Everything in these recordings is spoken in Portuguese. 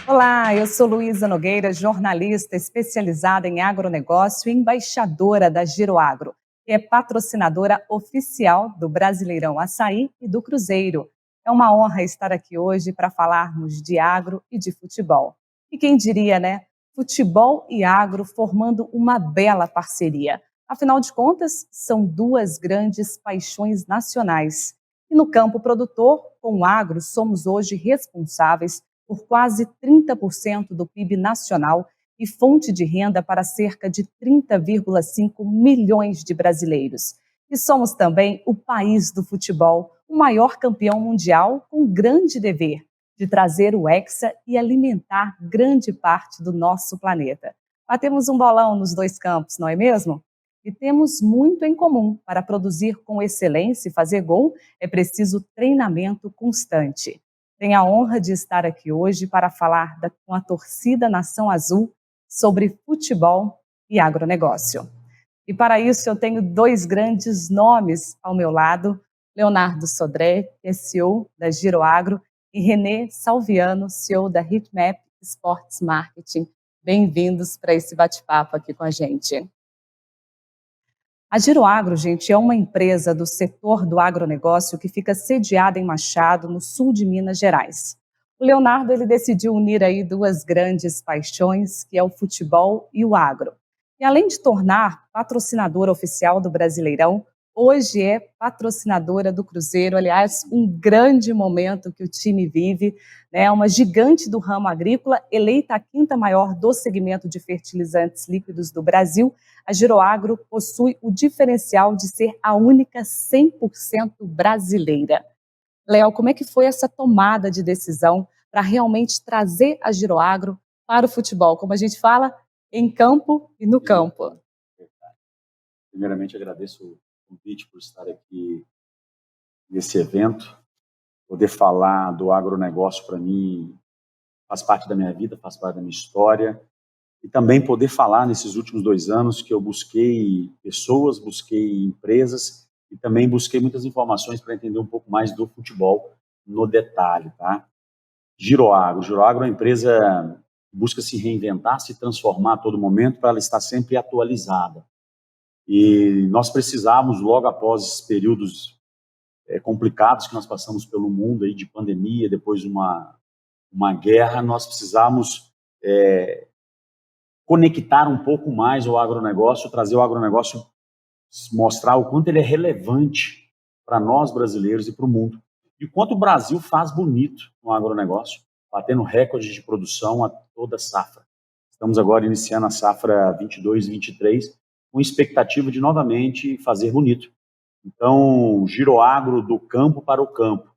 Olá, eu sou Luísa Nogueira, jornalista especializada em agronegócio e embaixadora da Giroagro, que é patrocinadora oficial do Brasileirão Açaí e do Cruzeiro. É uma honra estar aqui hoje para falarmos de agro e de futebol. E quem diria, né? Futebol e agro formando uma bela parceria. Afinal de contas, são duas grandes paixões nacionais. E no campo produtor, com o agro, somos hoje responsáveis por quase 30% do PIB nacional e fonte de renda para cerca de 30,5 milhões de brasileiros. E somos também o país do futebol, o maior campeão mundial, com grande dever de trazer o Hexa e alimentar grande parte do nosso planeta. Batemos um bolão nos dois campos, não é mesmo? E temos muito em comum. Para produzir com excelência e fazer gol, é preciso treinamento constante. Tenho a honra de estar aqui hoje para falar com a torcida Nação Azul sobre futebol e agronegócio. E para isso eu tenho dois grandes nomes ao meu lado, Leonardo Sodré, que é CEO da Giroagro, e Renê Salviano, CEO da Hitmap Sports Marketing. Bem-vindos para esse bate-papo aqui com a gente. A Giroagro, gente, é uma empresa do setor do agronegócio que fica sediada em Machado, no sul de Minas Gerais. O Leonardo ele decidiu unir aí duas grandes paixões, que é o futebol e o agro. E além de tornar patrocinadora oficial do Brasileirão, hoje é patrocinadora do Cruzeiro. Aliás, um grande momento que o time vive, né? Uma gigante do ramo agrícola, eleita a quinta maior do segmento de fertilizantes líquidos do Brasil. A Giroagro possui o diferencial de ser a única 100% brasileira. Léo, como é que foi essa tomada de decisão para realmente trazer a Giroagro para o futebol? Como a gente fala, em campo e no campo. Primeiramente, agradeço o convite por estar aqui nesse evento. Poder falar do agronegócio, para mim, faz parte da minha vida, faz parte da minha história. E também poder falar nesses últimos 2 anos que eu busquei pessoas, busquei empresas e também busquei muitas informações para entender um pouco mais do futebol no detalhe, tá? Giroagro é uma empresa que busca se reinventar, se transformar a todo momento para ela estar sempre atualizada. E nós precisávamos, logo após esses períodos complicados que nós passamos pelo mundo, aí, de pandemia, depois uma guerra, nós precisávamos conectar um pouco mais o agronegócio, trazer o agronegócio, mostrar o quanto ele é relevante para nós brasileiros e para o mundo. E o quanto o Brasil faz bonito no agronegócio, batendo recordes de produção a toda safra. Estamos agora iniciando a safra 22-23, com expectativa de novamente fazer bonito. Então, Giroagro do campo para o campo.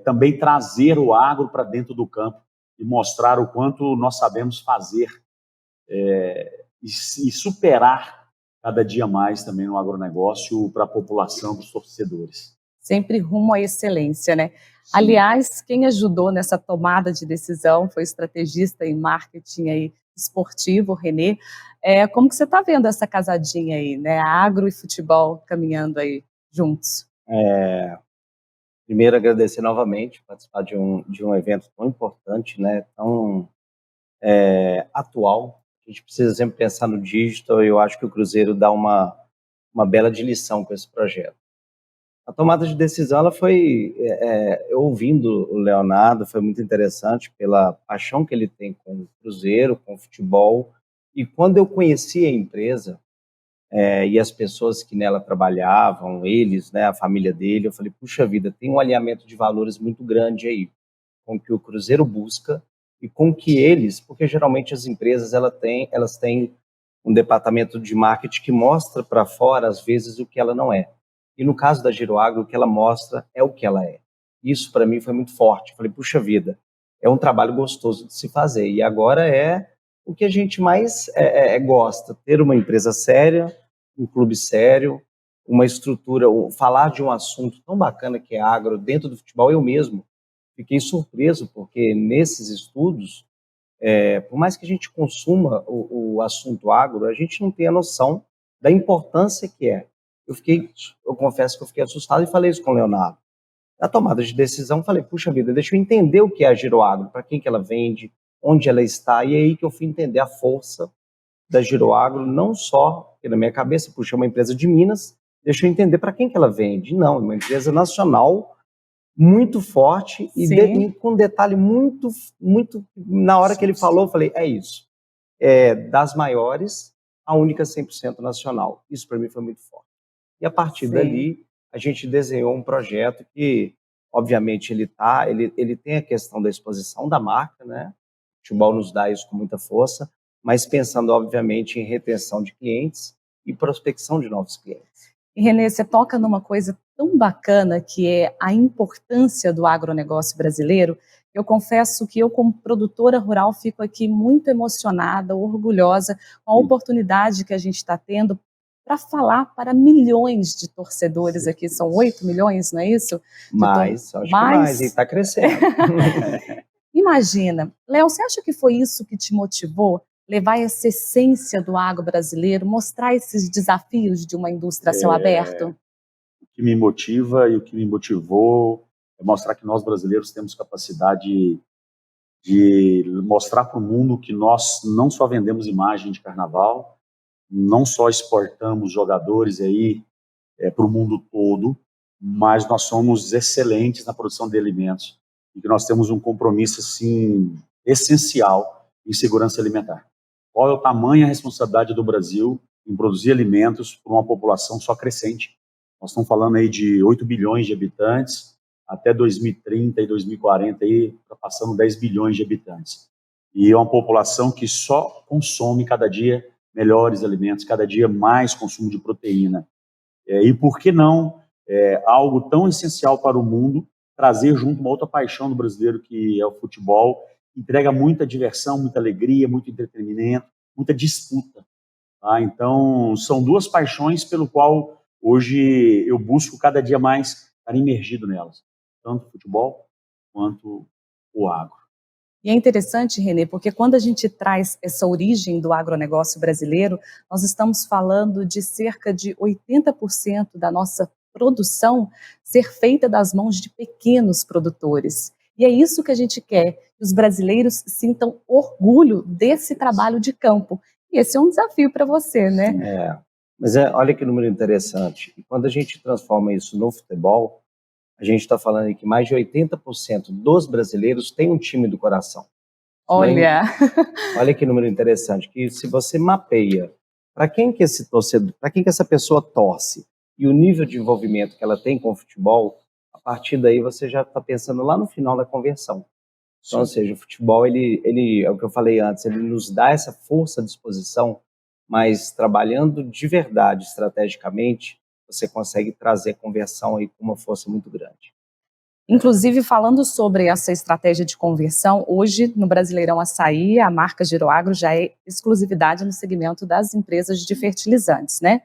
Também trazer o agro para dentro do campo e mostrar o quanto nós sabemos fazer e superar cada dia mais também no agronegócio para a população, para os torcedores. Sempre rumo à excelência, né? Sim. Aliás, quem ajudou nessa tomada de decisão foi o estrategista em marketing aí, esportivo, Renê. Como que você está vendo essa casadinha aí, né? Agro e futebol caminhando aí juntos. Primeiro, agradecer novamente participar de um evento tão importante, né? Tão atual. A gente precisa sempre pensar no digital e eu acho que o Cruzeiro dá uma bela de lição com esse projeto. A tomada de decisão, ela foi, eu ouvindo o Leonardo, foi muito interessante pela paixão que ele tem com o Cruzeiro, com o futebol. E quando eu conheci a empresa e as pessoas que nela trabalhavam, eles, né, a família dele, eu falei, puxa vida, tem um alinhamento de valores muito grande aí, com o que o Cruzeiro busca e com que eles, porque geralmente as empresas elas têm um departamento de marketing que mostra para fora, às vezes, o que ela não é. E no caso da Giroagro, o que ela mostra é o que ela é. Isso, para mim, foi muito forte. Falei, puxa vida, é um trabalho gostoso de se fazer. E agora é o que a gente mais gosta. Ter uma empresa séria, um clube sério, uma estrutura, falar de um assunto tão bacana que é agro dentro do futebol. Eu mesmo fiquei surpreso, porque nesses estudos, por mais que a gente consuma o assunto agro, a gente não tem a noção da importância que é. Eu confesso que eu fiquei assustado e falei isso com o Leonardo. Na tomada de decisão, falei, puxa vida, deixa eu entender o que é a Giroagro, para quem que ela vende, onde ela está, e é aí que eu fui entender a força da Giroagro, não só, porque na minha cabeça, puxa, é uma empresa de Minas, deixa eu entender para quem que ela vende. Não, é uma empresa nacional, muito forte, e com um detalhe muito, na hora que ele falou, eu falei, é isso. É das maiores, a única 100% nacional. Isso para mim foi muito forte. E a partir dali, a gente desenhou um projeto que, obviamente, ele tem a questão da exposição da marca, né? O futebol nos dá isso com muita força, mas pensando, obviamente, em retenção de clientes e prospecção de novos clientes. E, Renê, você toca numa coisa tão bacana que é a importância do agronegócio brasileiro. Eu confesso que eu, como produtora rural, fico aqui muito emocionada, orgulhosa com a oportunidade que a gente está tendo para falar para milhões de torcedores aqui. São 8 milhões, não é isso? Acho que mais, e está crescendo. Imagina. Léo, você acha que foi isso que te motivou? Levar essa essência do agro brasileiro, mostrar esses desafios de uma indústria a céu aberto? O que me motiva e o que me motivou é mostrar que nós brasileiros temos capacidade de mostrar para o mundo que nós não só vendemos imagem de carnaval, não só exportamos jogadores aí para o mundo todo, mas nós somos excelentes na produção de alimentos e que nós temos um compromisso assim essencial em segurança alimentar. Qual é o tamanho e a responsabilidade do Brasil em produzir alimentos para uma população só crescente? Nós estamos falando aí de 8 bilhões de habitantes, até 2030 e 2040, aí, passando 10 bilhões de habitantes. E é uma população que só consome cada dia melhores alimentos, cada dia mais consumo de proteína. E por que não algo tão essencial para o mundo, trazer junto uma outra paixão do brasileiro, que é o futebol, entrega muita diversão, muita alegria, muito entretenimento, muita disputa. Tá? Então, são duas paixões pelo qual hoje eu busco cada dia mais estar imergido nelas, tanto o futebol quanto o agro. E é interessante, Renê, porque quando a gente traz essa origem do agronegócio brasileiro, nós estamos falando de cerca de 80% da nossa produção ser feita das mãos de pequenos produtores. E é isso que a gente quer, que os brasileiros sintam orgulho desse trabalho de campo. E esse é um desafio para você, né? Mas olha que número interessante. E quando a gente transforma isso no futebol, a gente está falando aí que mais de 80% dos brasileiros têm um time do coração. Olha! Olha que número interessante, que se você mapeia para quem que esse torcedor, para quem que essa pessoa torce e o nível de envolvimento que ela tem com o futebol, a partir daí você já está pensando lá no final da conversão. Então, ou seja, o futebol, ele é o que eu falei antes, ele nos dá essa força à disposição, mas trabalhando de verdade, estrategicamente, você consegue trazer conversão aí com uma força muito grande. Inclusive, falando sobre essa estratégia de conversão, hoje no Brasileirão Açaí, a marca Giroagro já é exclusividade no segmento das empresas de fertilizantes, né?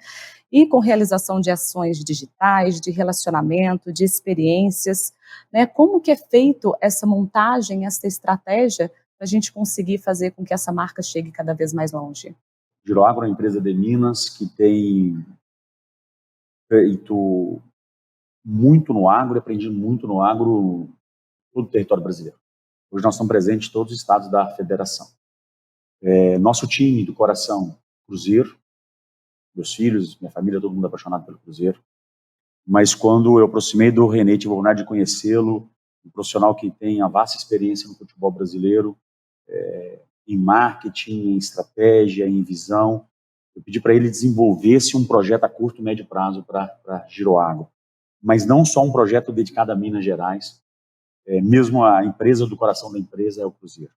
E com realização de ações digitais, de relacionamento, de experiências, né? Como que é feito essa montagem, essa estratégia para a gente conseguir fazer com que essa marca chegue cada vez mais longe? Giroagro é uma empresa de Minas que tem feito muito no agro, aprendi muito no agro, todo o território brasileiro. Hoje nós estamos presentes em todos os estados da federação. Nosso time do coração, Cruzeiro, meus filhos, minha família, todo mundo apaixonado pelo Cruzeiro. Mas quando eu aproximei do Renê, tive a oportunidade de conhecê-lo, um profissional que tem a vasta experiência no futebol brasileiro, em marketing, em estratégia, em visão. Eu pedi para ele desenvolvesse um projeto a curto e médio prazo para Giroagro. Mas não só um projeto dedicado a Minas Gerais, mesmo a empresa do coração da empresa é o Cruzeiro.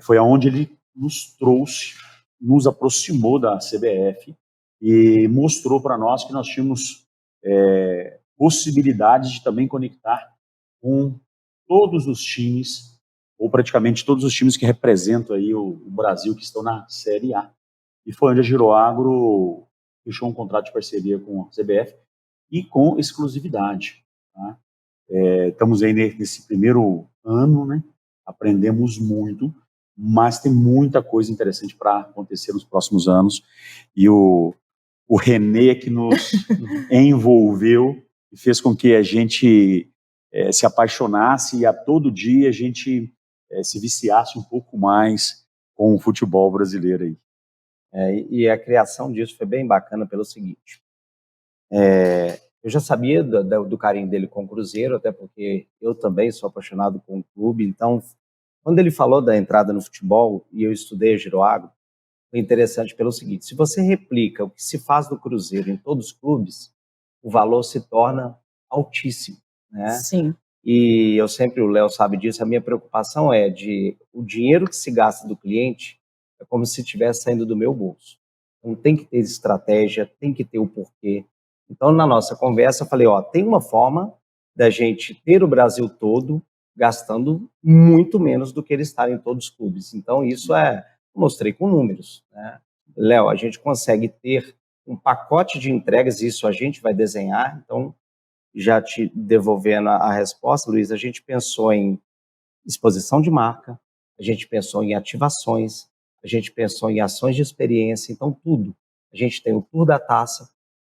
Foi aonde ele nos trouxe, nos aproximou da CBF e mostrou para nós que nós tínhamos possibilidades de também conectar com todos os times, ou praticamente todos os times que representam aí o Brasil, que estão na Série A. E foi onde a Giroagro fechou um contrato de parceria com a CBF e com exclusividade. Tá? Estamos aí nesse primeiro ano, né? Aprendemos muito, mas tem muita coisa interessante para acontecer nos próximos anos. E o Renê que nos envolveu e fez com que a gente se apaixonasse, e a todo dia a gente se viciasse um pouco mais com o futebol brasileiro aí. E a criação disso foi bem bacana pelo seguinte, eu já sabia do carinho dele com o Cruzeiro, até porque eu também sou apaixonado com o clube, então quando ele falou da entrada no futebol e eu estudei a Giroagro, foi interessante pelo seguinte, se você replica o que se faz no Cruzeiro em todos os clubes, o valor se torna altíssimo, né? Sim. E eu sempre, o Léo sabe disso, a minha preocupação é de o dinheiro que se gasta do cliente é como se estivesse saindo do meu bolso. Então tem que ter estratégia, tem que ter o porquê. Então na nossa conversa eu falei, tem uma forma da gente ter o Brasil todo gastando muito menos do que ele está em todos os clubes. Então isso mostrei com números, né? Léo, a gente consegue ter um pacote de entregas, isso a gente vai desenhar, então já te devolvendo a resposta, Luiz, a gente pensou em exposição de marca, a gente pensou em ativações, a gente pensou em ações de experiência, então tudo. A gente tem o Tour da Taça,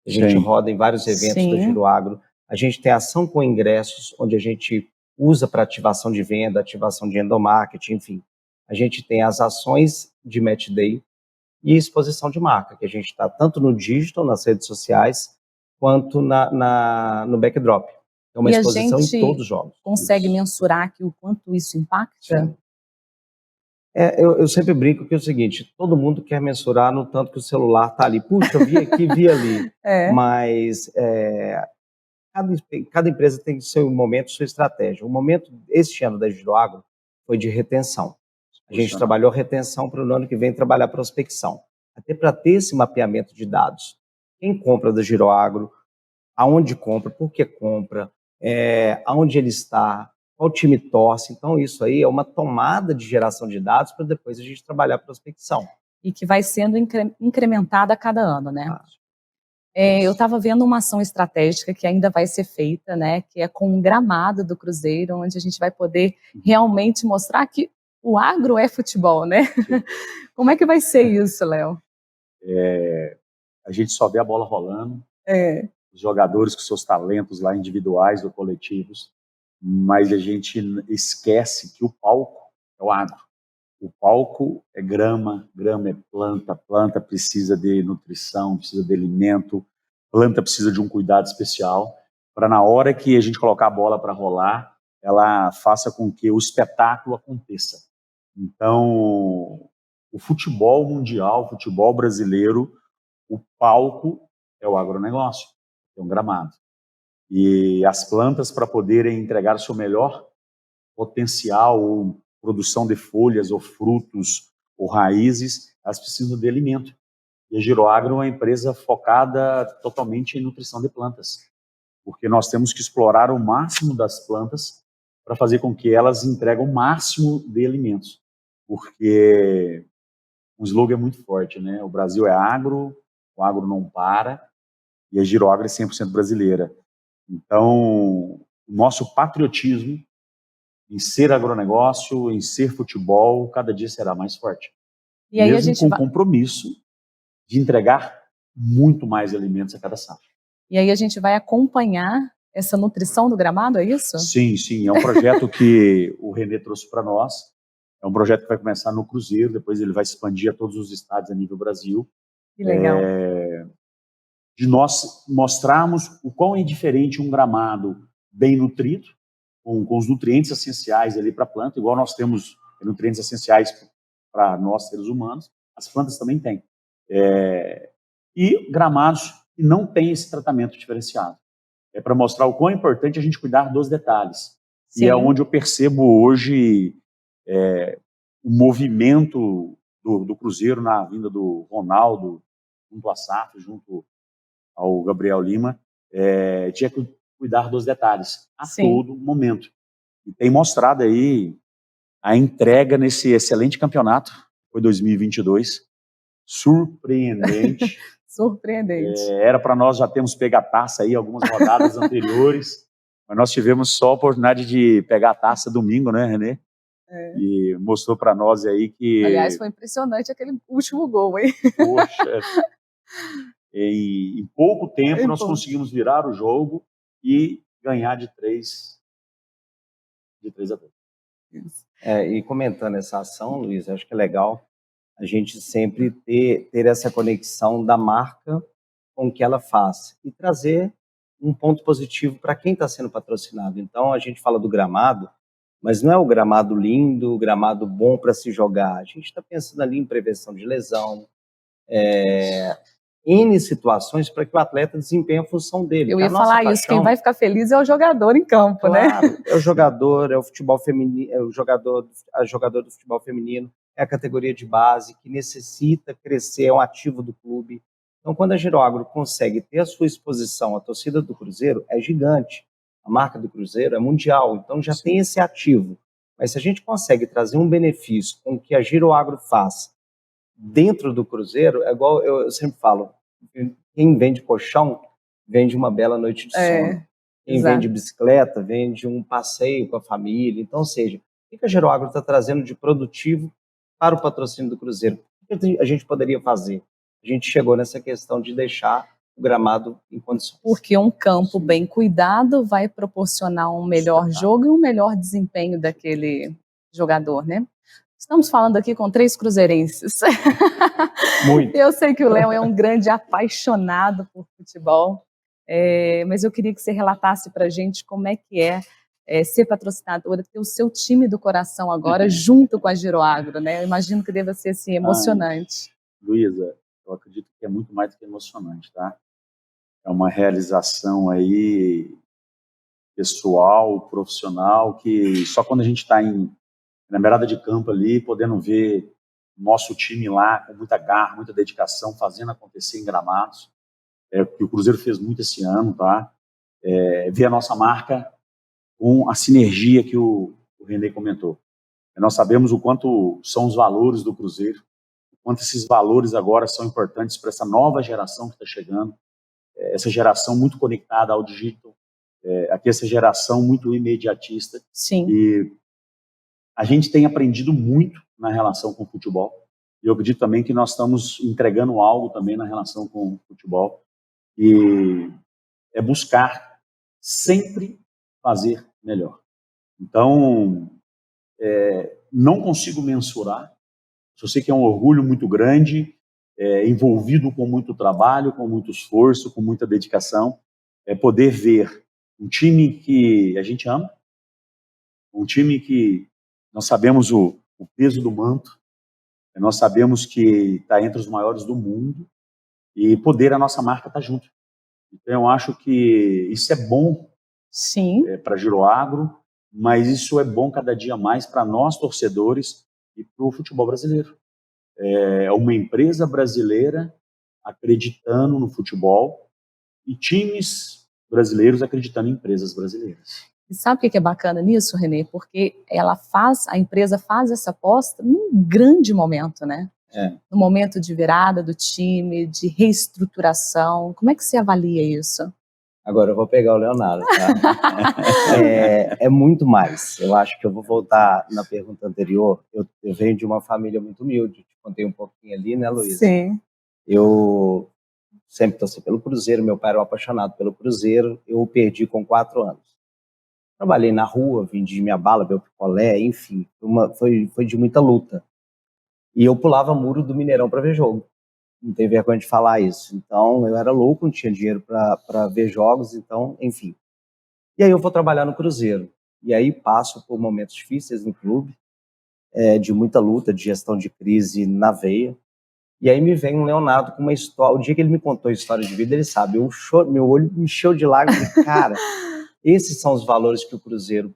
a gente roda em vários eventos da Giroagro, a gente tem ação com ingressos, onde a gente usa para ativação de venda, ativação de endomarketing, enfim. A gente tem as ações de Match Day e exposição de marca, que a gente está tanto no digital, nas redes sociais, quanto no backdrop. É uma exposição em todos os jogos. Consegue mensurar aqui o quanto isso impacta? Sim. Eu sempre brinco que é o seguinte, todo mundo quer mensurar no tanto que o celular está ali. Puxa, eu vi aqui, vi ali. Mas cada empresa tem seu momento, sua estratégia. O momento, este ano da Giroagro, foi de retenção. A gente trabalhou retenção para o ano que vem trabalhar prospecção. Até para ter esse mapeamento de dados. Quem compra da Giroagro, aonde compra, por que compra, aonde ele está, qual time torce. Então, isso aí é uma tomada de geração de dados para depois a gente trabalhar a prospecção. E que vai sendo incrementada a cada ano, né? Eu estava vendo uma ação estratégica que ainda vai ser feita, né? Que é com um gramado do Cruzeiro, onde a gente vai poder realmente mostrar que o agro é futebol, né? Como é que vai ser isso, Léo? A gente só vê a bola rolando, os jogadores com seus talentos lá individuais ou coletivos, mas a gente esquece que o palco é o agro. O palco é grama, grama é planta, planta precisa de nutrição, precisa de alimento, planta precisa de um cuidado especial, para na hora que a gente colocar a bola para rolar, ela faça com que o espetáculo aconteça. Então, o futebol mundial, o futebol brasileiro, o palco é o agronegócio, é um gramado. E as plantas, para poderem entregar o seu melhor potencial, ou produção de folhas, ou frutos, ou raízes, elas precisam de alimento. E a Giroagro é uma empresa focada totalmente em nutrição de plantas, porque nós temos que explorar o máximo das plantas para fazer com que elas entreguem o máximo de alimentos. Porque o slogan é muito forte, né? O Brasil é agro, o agro não para, e a Giroagro é 100% brasileira. Então, o nosso patriotismo em ser agronegócio, em ser futebol, cada dia será mais forte. E aí mesmo com o compromisso de entregar muito mais alimentos a cada safra. E aí a gente vai acompanhar essa nutrição do gramado, é isso? Sim, sim. É um projeto que o Renê trouxe para nós. É um projeto que vai começar no Cruzeiro, depois ele vai se expandir a todos os estados a nível Brasil. Que legal. De nós mostrarmos o quão é diferente um gramado bem nutrido, com os nutrientes essenciais ali para a planta, igual nós temos nutrientes essenciais para nós, seres humanos, as plantas também têm. E gramados que não têm esse tratamento diferenciado. É para mostrar o quão é importante a gente cuidar dos detalhes. Sim. E é onde eu percebo hoje o movimento do Cruzeiro na vinda do Ronaldo, junto à SAF, junto ao Gabriel Lima, tinha que cuidar dos detalhes a todo momento. E tem mostrado aí a entrega nesse excelente campeonato, foi 2022, surpreendente. Surpreendente. Era para nós já termos pego a taça aí algumas rodadas anteriores, mas nós tivemos só a oportunidade de pegar a taça domingo, né, Renê? E mostrou para nós aí que... Aliás, foi impressionante aquele último gol, hein? Poxa, em pouco tempo nós conseguimos virar o jogo e ganhar de 3 a 2. Isso. E comentando essa ação, Luiz, acho que é legal a gente sempre ter essa conexão da marca com o que ela faz e trazer um ponto positivo para quem está sendo patrocinado. Então, a gente fala do gramado, mas não é o gramado lindo, o gramado bom para se jogar. A gente está pensando ali em prevenção de lesão, N situações para que o atleta desempenhe a função dele. Eu ia falar isso, quem vai ficar feliz é o jogador em campo, claro, né? É o jogador, é o futebol feminino, a jogador do futebol feminino, é a categoria de base que necessita crescer, é um ativo do clube. Então, quando a Giroagro consegue ter a sua exposição, a torcida do Cruzeiro é gigante, a marca do Cruzeiro é mundial, então já tem esse ativo. Mas se a gente consegue trazer um benefício com o que a Giroagro faz dentro do Cruzeiro, é igual eu sempre falo, quem vende colchão vende uma bela noite de sono. Quem exato. vende bicicleta vende um passeio com a família. Então, ou seja, o que a Giroagro está trazendo de produtivo para o patrocínio do Cruzeiro? O que a gente poderia fazer? A gente chegou nessa questão de deixar o gramado em condições. Porque um campo bem cuidado vai proporcionar um melhor jogo e um melhor desempenho daquele jogador, né? Estamos falando aqui com 3 cruzeirenses. Muito. Eu sei que o Léo é um grande apaixonado por futebol, mas eu queria que você relatasse para a gente como é que ser patrocinadora, ter o seu time do coração agora junto com a Giroagro, né? Eu imagino que deva ser assim, emocionante. Luísa, eu acredito que é muito mais do que emocionante, tá? É uma realização aí pessoal, profissional, que só quando a gente está na beirada de campo ali, podendo ver nosso time lá com muita garra, muita dedicação, fazendo acontecer em gramados, que o Cruzeiro fez muito esse ano, tá? Ver a nossa marca com a sinergia que o René comentou. Nós sabemos o quanto são os valores do Cruzeiro, o quanto esses valores agora são importantes para essa nova geração que está chegando, essa geração muito conectada ao digital, aqui essa geração muito imediatista. Sim. E a gente tem aprendido muito na relação com o futebol. E eu acredito também que nós estamos entregando algo também na relação com o futebol. E é buscar sempre fazer melhor. Então, não consigo mensurar. Eu sei que é um orgulho muito grande, envolvido com muito trabalho, com muito esforço, com muita dedicação. Poder ver um time que a gente ama, um time que nós sabemos o peso do manto, nós sabemos que está entre os maiores do mundo e poder a nossa marca estar junto. Então eu acho que isso é bom para a Giroagro, mas isso é bom cada dia mais para nós torcedores e para o futebol brasileiro. É uma empresa brasileira acreditando no futebol e times brasileiros acreditando em empresas brasileiras. E sabe o que é bacana nisso, René? Porque a empresa faz essa aposta num grande momento, né? No momento de virada do time, de reestruturação. Como é que você avalia isso? Agora eu vou pegar o Leonardo, tá? É muito mais. Eu acho que eu vou voltar na pergunta anterior. Eu venho de uma família muito humilde. Te contei um pouquinho ali, né, Luísa? Sim. Eu sempre torci pelo Cruzeiro. Meu pai era um apaixonado pelo Cruzeiro. Eu o perdi com 4 anos. Trabalhei na rua, vendi minha bala, meu picolé, enfim. Foi de muita luta. E eu pulava muro do Mineirão para ver jogo. Não tenho vergonha de falar isso. Então, eu era louco, não tinha dinheiro para ver jogos, então, enfim. E aí eu vou trabalhar no Cruzeiro. E aí passo por momentos difíceis no clube, de muita luta, de gestão de crise na veia. E aí me vem um Leonardo com uma história. O dia que ele me contou a história de vida, ele sabe, meu olho me encheu de lágrimas. Cara, esses são os valores que o Cruzeiro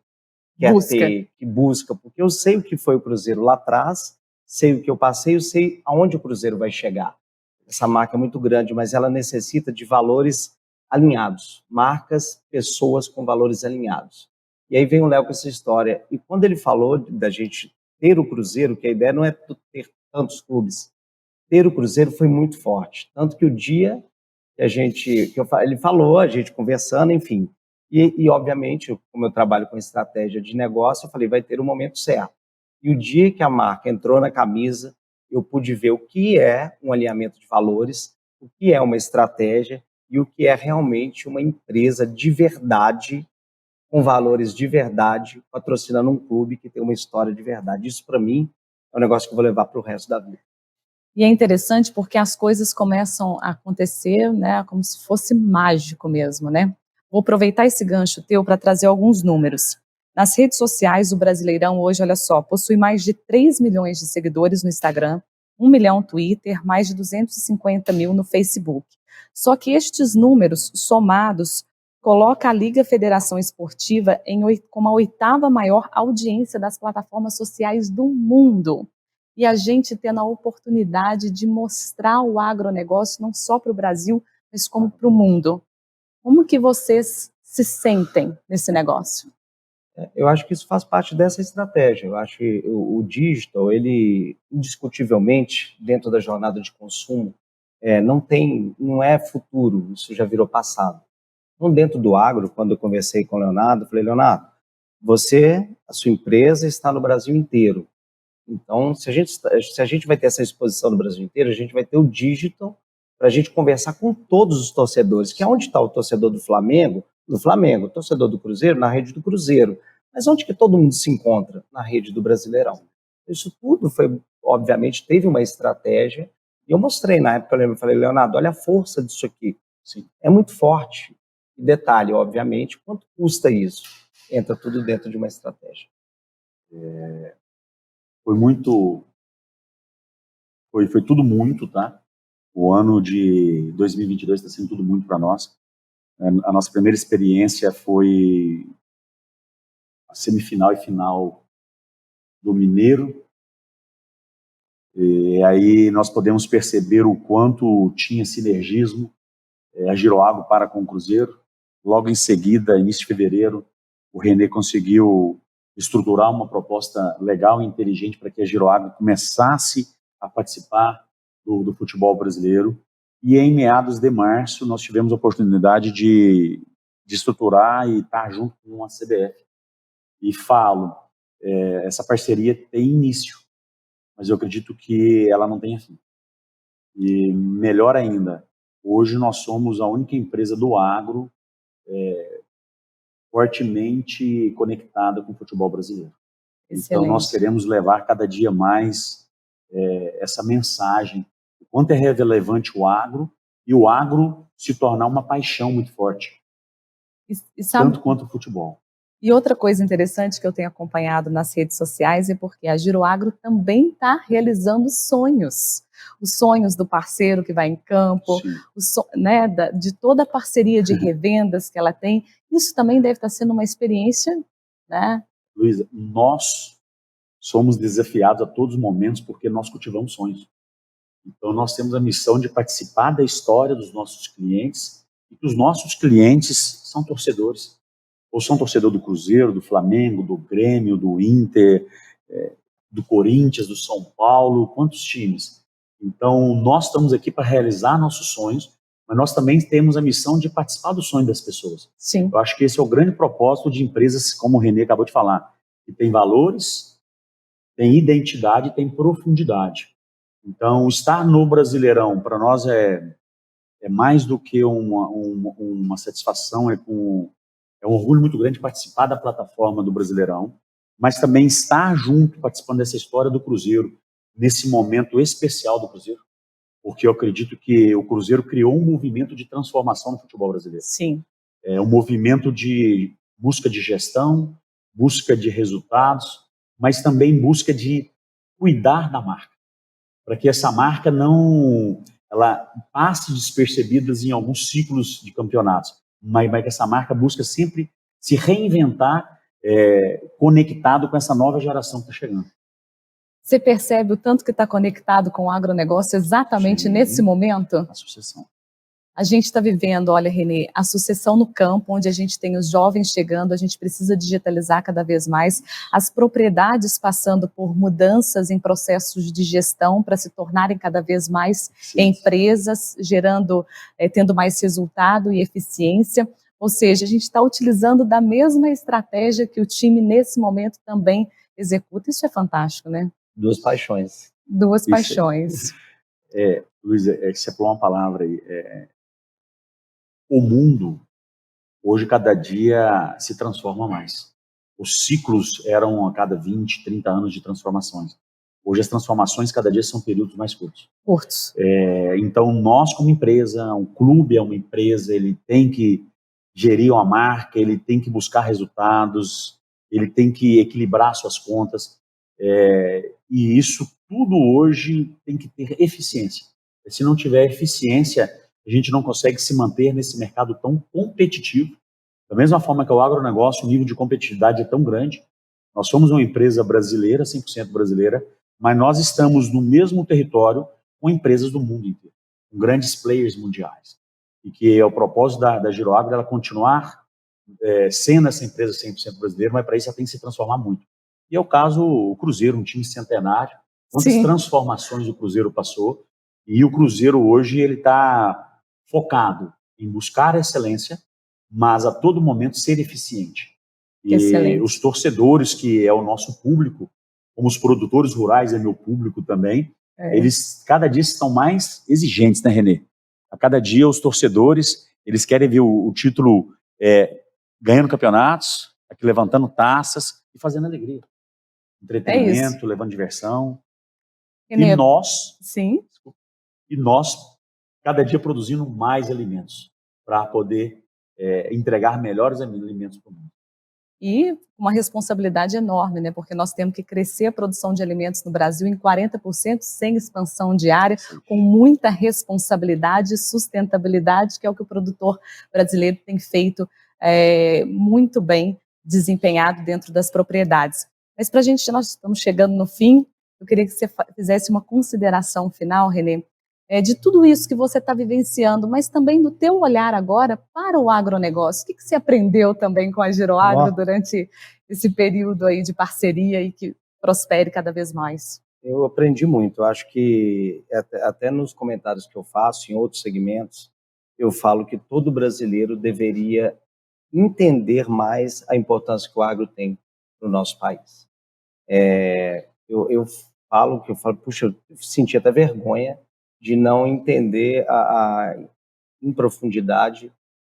quer ter, que busca. Porque eu sei o que foi o Cruzeiro lá atrás, sei o que eu passei, eu sei aonde o Cruzeiro vai chegar. Essa marca é muito grande, mas ela necessita de valores alinhados. Marcas, pessoas com valores alinhados. E aí vem o Léo com essa história. E quando ele falou da gente ter o Cruzeiro, que a ideia não é ter tantos clubes, ter o Cruzeiro foi muito forte. Tanto que o dia que ele falou, a gente conversando, enfim. E obviamente, como eu trabalho com estratégia de negócio, eu falei, vai ter o momento certo. E o dia que a marca entrou na camisa, eu pude ver o que é um alinhamento de valores, o que é uma estratégia e o que é realmente uma empresa de verdade com valores de verdade, patrocinando um clube que tem uma história de verdade. Isso, para mim, é um negócio que eu vou levar para o resto da vida. E é interessante porque as coisas começam a acontecer, né, como se fosse mágico mesmo, né? Vou aproveitar esse gancho teu para trazer alguns números. Nas redes sociais, o Brasileirão hoje, olha só, possui mais de 3 milhões de seguidores no Instagram, 1 milhão no Twitter, mais de 250 mil no Facebook. Só que estes números somados colocam a Liga Federação Esportiva como a 8ª maior audiência das plataformas sociais do mundo. E a gente tendo a oportunidade de mostrar o agronegócio não só para o Brasil, mas como para o mundo. Como que vocês se sentem nesse negócio? Eu acho que isso faz parte dessa estratégia. Eu acho que o digital, ele indiscutivelmente, dentro da jornada de consumo, não é futuro, isso já virou passado. Então, dentro do agro, quando eu conversei com o Leonardo, eu falei, Leonardo, a sua empresa está no Brasil inteiro. Então, se a gente vai ter essa exposição no Brasil inteiro, a gente vai ter o digital para a gente conversar com todos os torcedores, que é onde está o torcedor do Flamengo, o torcedor do Cruzeiro, na rede do Cruzeiro. Mas onde que todo mundo se encontra? Na rede do Brasileirão. Isso tudo foi, obviamente, teve uma estratégia, e eu mostrei na época, eu falei, Leonardo, olha a força disso aqui. Sim, é muito forte. E detalhe, obviamente, quanto custa isso? Entra tudo dentro de uma estratégia. Foi tudo muito, tá? O ano de 2022 está sendo tudo muito para nós. A nossa primeira experiência foi a semifinal e final do Mineiro. E aí nós podemos perceber o quanto tinha sinergismo a Giroagro para com o Cruzeiro. Logo em seguida, início de fevereiro, o René conseguiu estruturar uma proposta legal e inteligente para que a Giroagro começasse a participar do futebol brasileiro. E em meados de março, nós tivemos a oportunidade de estruturar e estar junto com a CBF. E falo, essa parceria tem início, mas eu acredito que ela não tenha fim. E melhor ainda, hoje nós somos a única empresa do agro fortemente conectada com o futebol brasileiro. Excelente. Então nós queremos levar cada dia mais essa mensagem, o quanto é relevante o agro, e o agro se tornar uma paixão muito forte, tanto quanto o futebol. E outra coisa interessante que eu tenho acompanhado nas redes sociais é porque a Giroagro também está realizando sonhos. Os sonhos do parceiro que vai em campo, né, de toda a parceria de revendas que ela tem. Isso também deve estar sendo uma experiência, né? Luísa, nós somos desafiados a todos os momentos porque nós cultivamos sonhos. Então nós temos a missão de participar da história dos nossos clientes, e que os nossos clientes são torcedores. Ou são torcedor do Cruzeiro, do Flamengo, do Grêmio, do Inter, do Corinthians, do São Paulo, quantos times. Então, nós estamos aqui para realizar nossos sonhos, mas nós também temos a missão de participar do sonho das pessoas. Sim. Eu acho que esse é o grande propósito de empresas, como o René acabou de falar, que tem valores, tem identidade, tem profundidade. Então, estar no Brasileirão, para nós, é mais do que uma satisfação, é um orgulho muito grande participar da plataforma do Brasileirão, mas também estar junto, participando dessa história do Cruzeiro, nesse momento especial do Cruzeiro, porque eu acredito que o Cruzeiro criou um movimento de transformação no futebol brasileiro. Sim. É um movimento de busca de gestão, busca de resultados, mas também busca de cuidar da marca, para que essa marca ela passe despercebida em alguns ciclos de campeonatos, mas que essa marca busca sempre se reinventar, conectado com essa nova geração que está chegando. Você percebe o tanto que está conectado com o agronegócio exatamente nesse momento? A sucessão. A gente está vivendo, olha, René, a sucessão no campo, onde a gente tem os jovens chegando, a gente precisa digitalizar cada vez mais, as propriedades passando por mudanças em processos de gestão para se tornarem cada vez mais empresas, tendo mais resultado e eficiência. Ou seja, a gente está utilizando da mesma estratégia que o time, nesse momento, também executa. Isso é fantástico, né? Duas paixões. Duas paixões. Luísa, você falou uma palavra aí. O mundo hoje cada dia se transforma mais. Os ciclos eram a cada 20, 30 anos de transformações. Hoje as transformações cada dia são períodos mais curtos. Então nós como empresa, um clube é uma empresa, ele tem que gerir uma marca, ele tem que buscar resultados, ele tem que equilibrar suas contas, e isso tudo hoje tem que ter eficiência. Se não tiver eficiência, a gente não consegue se manter nesse mercado tão competitivo. Da mesma forma que o agronegócio, o nível de competitividade é tão grande. Nós somos uma empresa brasileira, 100% brasileira, mas nós estamos no mesmo território com empresas do mundo inteiro, com grandes players mundiais. E que é o propósito da Giroagro, ela continuar sendo essa empresa 100% brasileira, mas para isso ela tem que se transformar muito. E é o caso o Cruzeiro, um time centenário, quantas transformações o Cruzeiro passou, e o Cruzeiro hoje ele está focado em buscar a excelência, mas a todo momento ser eficiente. E os torcedores, que é o nosso público, como os produtores rurais é meu público também, eles cada dia estão mais exigentes, né, Renê? A cada dia os torcedores, eles querem ver o título ganhando campeonatos, aqui levantando taças e fazendo alegria. Entretenimento, levando diversão. Renê, e nós, cada dia produzindo mais alimentos para poder entregar melhores alimentos para o mundo. E uma responsabilidade enorme, né? Porque nós temos que crescer a produção de alimentos no Brasil em 40% sem expansão diária, com muita responsabilidade e sustentabilidade, que é o que o produtor brasileiro tem feito muito bem desempenhado dentro das propriedades. Mas para a gente, nós estamos chegando no fim, eu queria que você fizesse uma consideração final, Renê, de tudo isso que você está vivenciando, mas também do teu olhar agora para o agronegócio. O que você aprendeu também com a Giroagro durante esse período aí de parceria e que prospere cada vez mais? Eu aprendi muito. Eu acho que até nos comentários que eu faço em outros segmentos, eu falo que todo brasileiro deveria entender mais a importância que o agro tem no nosso país. Eu falo, puxa, eu senti até vergonha de não entender em profundidade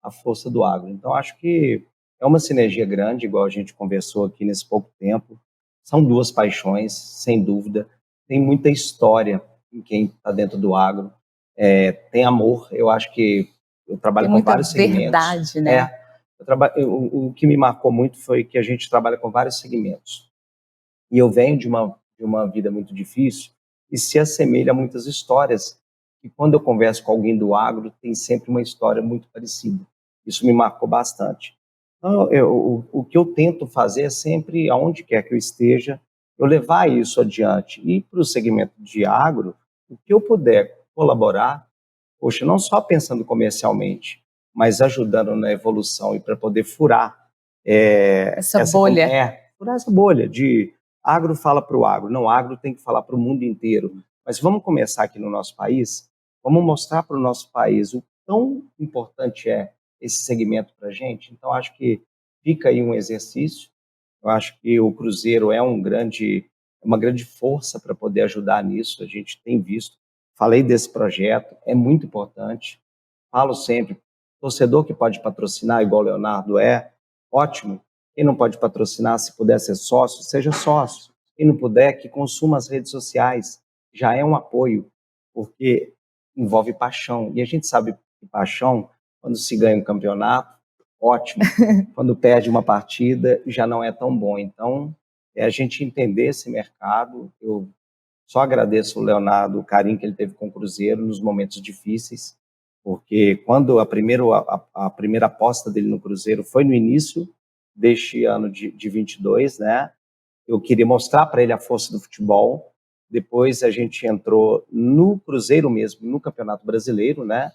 a força do agro. Então, acho que é uma sinergia grande, igual a gente conversou aqui nesse pouco tempo. São duas paixões, sem dúvida. Tem muita história em quem está dentro do agro. Tem amor. Eu acho que eu trabalho com vários segmentos. Verdade, né? O que me marcou muito foi que a gente trabalha com vários segmentos. E eu venho de uma vida muito difícil, e se assemelha a muitas histórias, e quando eu converso com alguém do agro, tem sempre uma história muito parecida. Isso me marcou bastante. Então, o que eu tento fazer é sempre, aonde quer que eu esteja, eu levar isso adiante. E para o segmento de agro, o que eu puder colaborar, poxa, não só pensando comercialmente, mas ajudando na evolução e para poder furar essa bolha. Furar essa bolha de agro fala para o agro. Não, agro tem que falar para o mundo inteiro. Mas vamos começar aqui no nosso país, vamos mostrar para o nosso país o quão importante é esse segmento para a gente. Então, acho que fica aí um exercício. Eu acho que o Cruzeiro é uma grande força para poder ajudar nisso. A gente tem visto. Falei desse projeto, é muito importante. Falo sempre, torcedor que pode patrocinar, igual o Leonardo ótimo. Quem não pode patrocinar, se puder ser sócio, seja sócio. Quem não puder, que consuma as redes sociais. Já é um apoio, porque envolve paixão. E a gente sabe que paixão, quando se ganha um campeonato, ótimo. Quando perde uma partida, já não é tão bom. Então, é a gente entender esse mercado. Eu só agradeço o Leonardo, o carinho que ele teve com o Cruzeiro nos momentos difíceis, porque quando a primeira aposta dele no Cruzeiro foi no início deste ano de 22, né? Eu queria mostrar para ele a força do futebol. Depois a gente entrou no Cruzeiro mesmo, no Campeonato Brasileiro, né?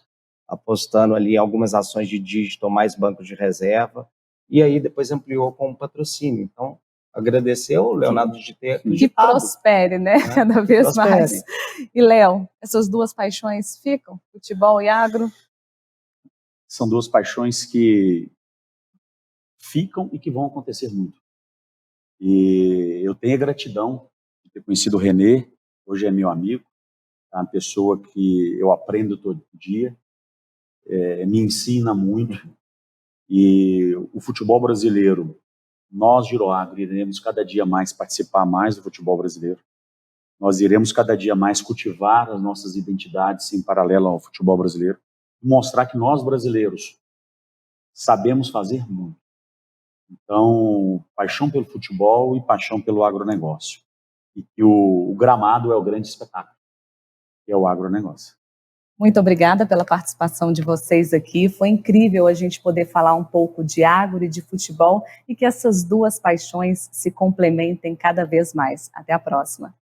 Apostando ali em algumas ações de digital, mais banco de reserva. E aí depois ampliou com um patrocínio. Então, agradecer ao Leonardo de ter acreditado. Que prospere, né? Cada vez mais. E, Léo, essas duas paixões ficam? Futebol e agro? São duas paixões que ficam e que vão acontecer muito. E eu tenho a gratidão de ter conhecido o Renê, hoje é meu amigo, é uma pessoa que eu aprendo todo dia, me ensina muito, E o futebol brasileiro, nós, Giroagro, iremos cada dia mais participar mais do futebol brasileiro. Nós iremos cada dia mais cultivar as nossas identidades em paralelo ao futebol brasileiro. Mostrar que nós, brasileiros, sabemos fazer muito. Então, paixão pelo futebol e paixão pelo agronegócio. E que o gramado é o grande espetáculo, que é o agronegócio. Muito obrigada pela participação de vocês aqui. Foi incrível a gente poder falar um pouco de agro e de futebol e que essas duas paixões se complementem cada vez mais. Até a próxima.